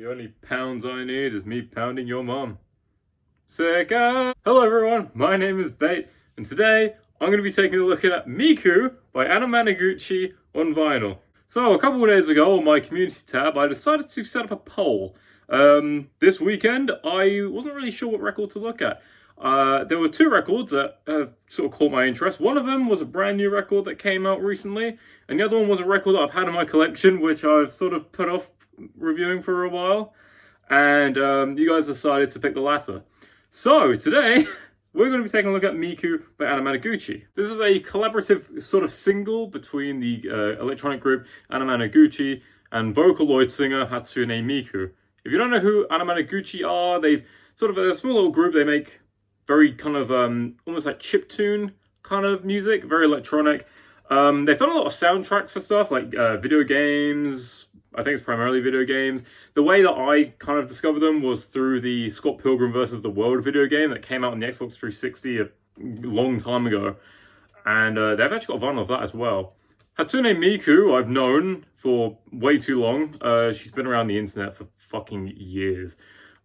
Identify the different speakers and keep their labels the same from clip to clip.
Speaker 1: The only pounds I need is me pounding your mom. Sicko! Hello everyone, my name is Bait, and today I'm going to be taking a look at Miku by Anamanaguchi on vinyl. So a couple of days ago on my community tab, I decided to set up a poll. This weekend, I wasn't really sure what record to look at. There were two records that sort of caught my interest. One of them was a brand new record that came out recently, and the other one was a record that I've had in my collection, which I've sort of put off reviewing for a while. And you guys decided to pick the latter. So today, we're going to be taking a look at Miku by Anamanaguchi. This is a collaborative sort of single between the electronic group Anamanaguchi and Vocaloid singer Hatsune Miku. If you don't know who Anamanaguchi are, they've sort of a small little group. They make very kind of almost like chiptune kind of music, very electronic. They've done a lot of soundtracks for stuff like video games. I think it's primarily video games. The way that I kind of discovered them was through the Scott Pilgrim vs. the World video game that came out on the Xbox 360 a long time ago. And they've actually got vinyl of that as well. Hatsune Miku, I've known for way too long. She's been around the internet for fucking years.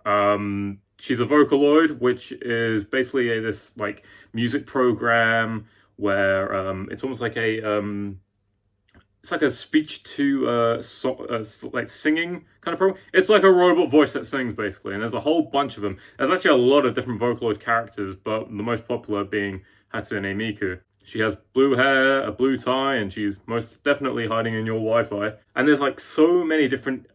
Speaker 1: She's a Vocaloid, which is basically this like music program where it's almost like a it's like a speech to like singing kind of program. It's like a robot voice that sings basically, and there's a whole bunch of them. There's actually a lot of different Vocaloid characters, but the most popular being Hatsune Miku. She has blue hair, a blue tie, and she's most definitely hiding in your Wi-Fi. And there's like so many different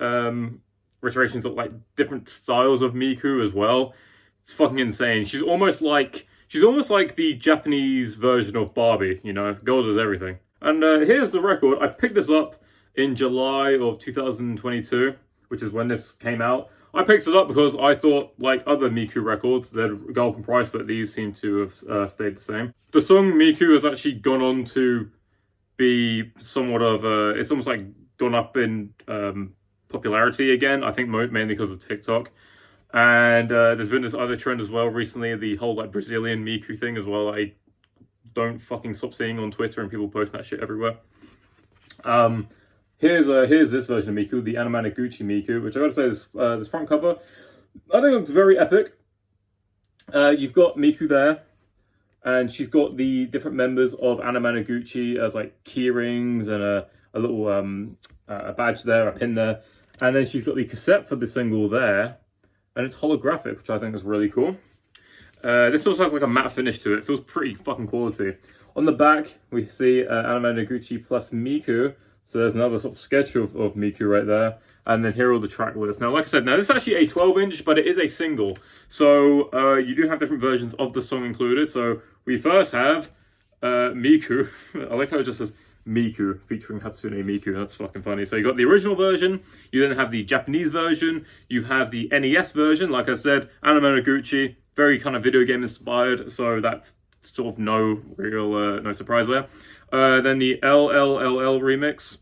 Speaker 1: iterations of like different styles of Miku as well. It's fucking insane. She's almost like the Japanese version of Barbie, you know, girl does everything. And here's the record. I picked this up in July of 2022, which is when this came out. I picked it up because I thought, like other Miku records, they'd go up in price, but these seem to have stayed the same. The song Miku has actually gone on to be somewhat of it's almost like gone up in popularity again. I think mainly because of TikTok. And there's been this other trend as well recently, the whole like Brazilian Miku thing as well. I don't fucking stop seeing on Twitter and people posting that shit everywhere. Here's this version of Miku, the Anamanaguchi Miku, which I gotta say, this front cover, I think looks very epic. You've got Miku there, and she's got the different members of Anamanaguchi as like key rings and a little a badge there, a pin there, and then she's got the cassette for the single there, and it's holographic, which I think is really cool. This also has like a matte finish to it. It feels pretty fucking quality. On the back, we see Anamanaguchi plus Miku. So there's another sort of sketch of Miku right there. And then here are all the track lists. Now, like I said, this is actually a 12-inch, but it is a single. So you do have different versions of the song included. So we first have Miku. I like how it just says Miku featuring Hatsune Miku. That's fucking funny. So you got the original version. You then have the Japanese version. You have the NES version. Like I said, Anamanaguchi, very kind of video game inspired. So that's sort of no no surprise there. Then the LLLL remix,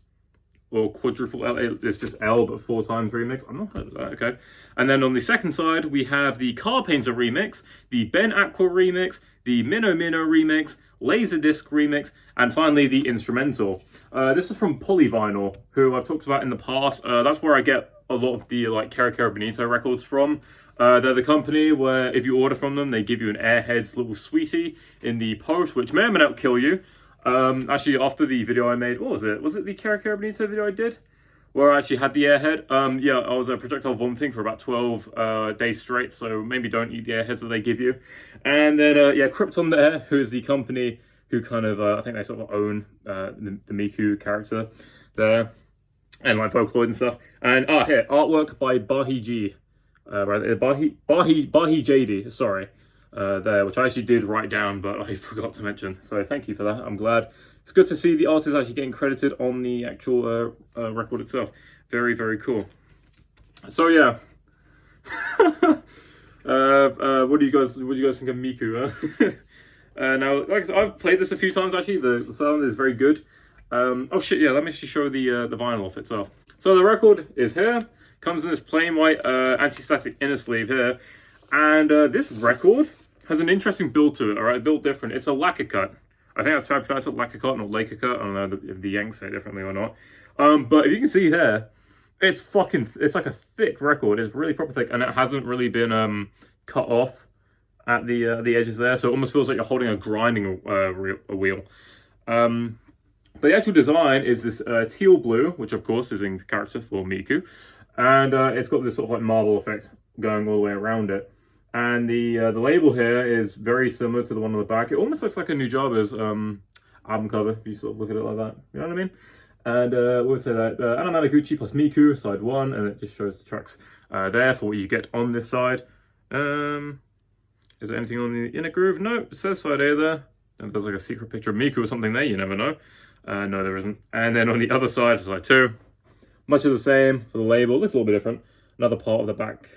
Speaker 1: or quadruple L, it's just L but 4 times remix. I'm not heard of that, okay. And then on the second side, we have the Car Painter remix, the Ben Aqua remix, the Minnow remix, Laserdisc remix, and finally the instrumental. This is from Polyvinyl, who I've talked about in the past. That's where I get a lot of the like Cara Bonito records from. They're the company where if you order from them, they give you an Airheads little sweetie in the post, which may or may not kill you. Actually, after the video I made, what was it? Was it the Cara Bonito video I did? Where I actually had the airhead? Yeah, I was projectile vomiting for about 12 days straight, so maybe don't eat the airheads that they give you. And then, yeah, Krypton there, who is the company who kind of, I think they sort of own the Miku character there. And like Vocaloid and stuff. And, here, artwork by Bahi G. Bahi JD, sorry. There, which I actually did write down, but I forgot to mention. So thank you for that. I'm glad. It's good to see the artist actually getting credited on the actual record itself. Very, very cool. So yeah. What do you guys think of Miku? Huh? Now, like I said, I've played this a few times actually. The sound is very good. Oh shit, yeah. Let me just show the vinyl off itself. So the record is here. Comes in this plain white anti-static inner sleeve here. And this record has an interesting build to it, all right? Built different. It's a lacquer cut. I think that's how I pronounce it, lacquer cut, not lacquer cut. I don't know if the Yanks say it differently or not. But if you can see here, it's like a thick record. It's really proper thick, and it hasn't really been cut off at the edges there, so it almost feels like you're holding a grinding wheel. But the actual design is this teal blue, which of course is in character for Miku, and it's got this sort of like marble effect going all the way around it. And the label here is very similar to the one on the back. It almost looks like a Nujaba's album cover, if you sort of look at it like that. You know what I mean? And we'll say that Anamanaguchi plus Miku, side 1, and it just shows the tracks there for what you get on this side. Is there anything on the inner groove? No, it says side A there. And there's like a secret picture of Miku or something there, you never know. No, there isn't. And then on the other side, for side 2, much of the same for the label. It looks a little bit different. Another part of the back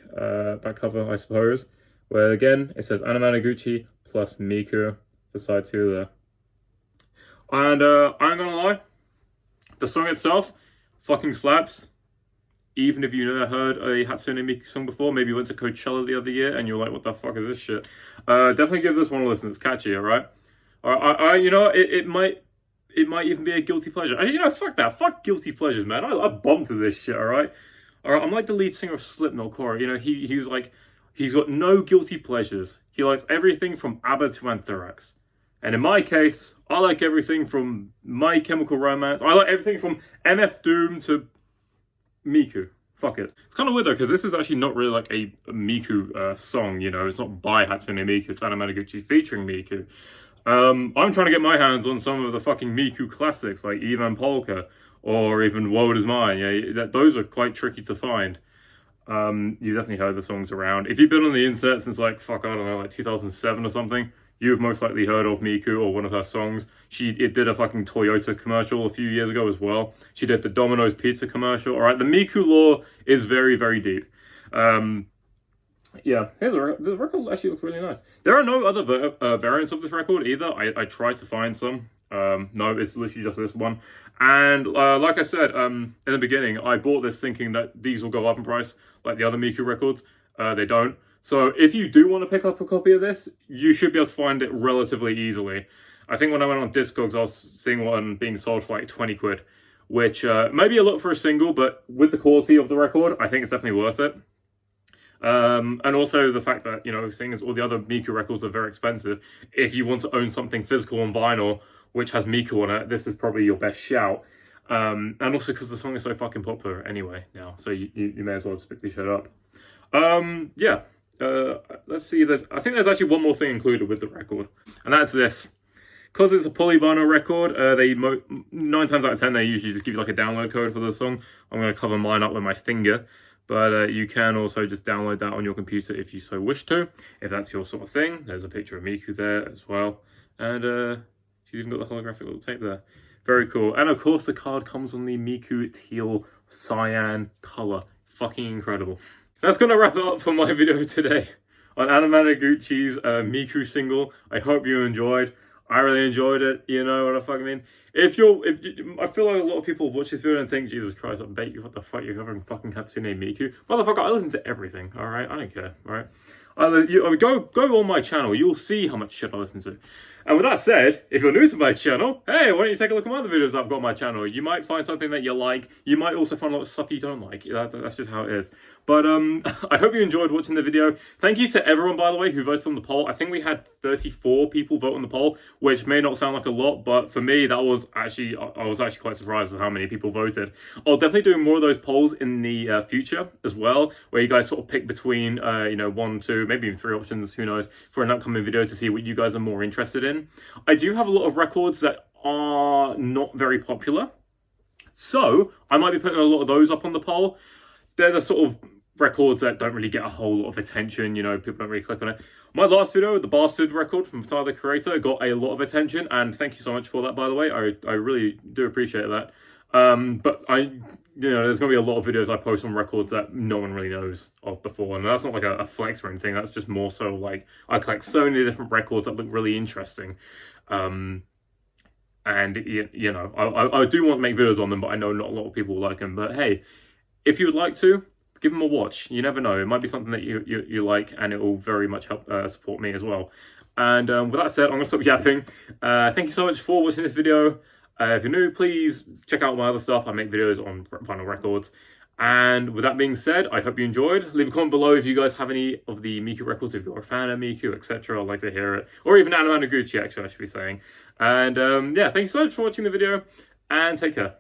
Speaker 1: cover, I suppose, where again it says Anamanaguchi plus Miku for side 2 there. And I'm gonna lie, the song itself fucking slaps. Even if you never heard a Hatsune Miku song before, maybe you went to Coachella the other year and you're like, what the fuck is this shit? Definitely give this one a listen. It's catchy, alright? You know, it might even be a guilty pleasure. You know, fuck that. Fuck guilty pleasures, man. I bomb to this shit, alright? Alright, I'm like the lead singer of Slipknot, Corey. You know, he was like, he's got no guilty pleasures. He likes everything from ABBA to Anthrax. And in my case, I like everything from My Chemical Romance. I like everything from MF Doom to Miku. Fuck it. It's kind of weird though, because this is actually not really like a Miku song, you know. It's not by Hatsune Miku, it's Anamanaguchi featuring Miku. I'm trying to get my hands on some of the fucking Miku classics, like Ivan Polka, or even World Is Mine. Yeah, those are quite tricky to find. You've definitely heard the songs around. If you've been on the internet since like, fuck, I don't know, like 2007 or something, you've most likely heard of Miku or one of her songs. It did a fucking Toyota commercial a few years ago as well. She did the Domino's Pizza commercial. All right, the Miku lore is very, very deep. Yeah, the record actually looks really nice. There are no other variants of this record either. I tried to find some. No, it's literally just this one. And like I said in the beginning, I bought this thinking that these will go up in price like the other Miku records. They don't. So if you do want to pick up a copy of this, you should be able to find it relatively easily. I think when I went on Discogs, I was seeing one being sold for like 20 quid, which may be a lot for a single, but with the quality of the record, I think it's definitely worth it. And also the fact that, you know, seeing as all the other Miku records are very expensive, if you want to own something physical on vinyl, which has Miku on it, this is probably your best shout. And also because the song is so fucking popular anyway now, so you may as well just pick this shit up. Yeah. Let's see, I think there's actually one more thing included with the record, and that's this. Because it's a polyvinyl record, 9 times out of 10 they usually just give you like a download code for the song. I'm going to cover mine up with my finger, but you can also just download that on your computer if you so wish to, if that's your sort of thing. There's a picture of Miku there as well, and she's even got the holographic little tape there. Very cool. And of course the card comes on the Miku teal cyan color. Fucking incredible. That's going to wrap it up for my video today on Anamanaguchi's Miku single. I hope you enjoyed. I really enjoyed it. You know what I fucking mean? I feel like a lot of people watch this video and think, Jesus Christ, I bet you what the fuck you're covering fucking Hatsune Miku. Motherfucker, I listen to everything, alright? I don't care, alright? Go on my channel. You'll see how much shit I listen to. And with that said, if you're new to my channel, hey, why don't you take a look at my other videos I've got on my channel? You might find something that you like. You might also find a lot of stuff you don't like. That's just how it is. But I hope you enjoyed watching the video. Thank you to everyone, by the way, who voted on the poll. I think we had 34 people vote on the poll, which may not sound like a lot, but for me, I was actually quite surprised with how many people voted. I'll definitely do more of those polls in the future as well, where you guys sort of pick between, 1, 2, maybe even 3 options, who knows, for an upcoming video to see what you guys are more interested in. I do have a lot of records that are not very popular, so I might be putting a lot of those up on the poll. They're the sort of records that don't really get a whole lot of attention, you know, people don't really click on it. My last video, the Bastard record from Tyler the Creator, got a lot of attention, and thank you so much for that, by the way. I really do appreciate that. But there's going to be a lot of videos I post on records that no one really knows of before, and that's not like a flex or anything. That's just more so like I collect so many different records that look really interesting. And I do want to make videos on them, but I know not a lot of people like them. But hey, if you would like to, give them a watch. You never know. It might be something that you like, and it will very much help support me as well. And with that said, I'm going to stop yapping. Thank you so much for watching this video. If you're new, please check out my other stuff. I make videos on vinyl records. And with that being said, I hope you enjoyed. Leave a comment below if you guys have any of the Miku records, if you're a fan of Miku, etc. I'd like to hear it. Or even Anamanaguchi, actually, I should be saying. And yeah, thanks so much for watching the video, and take care.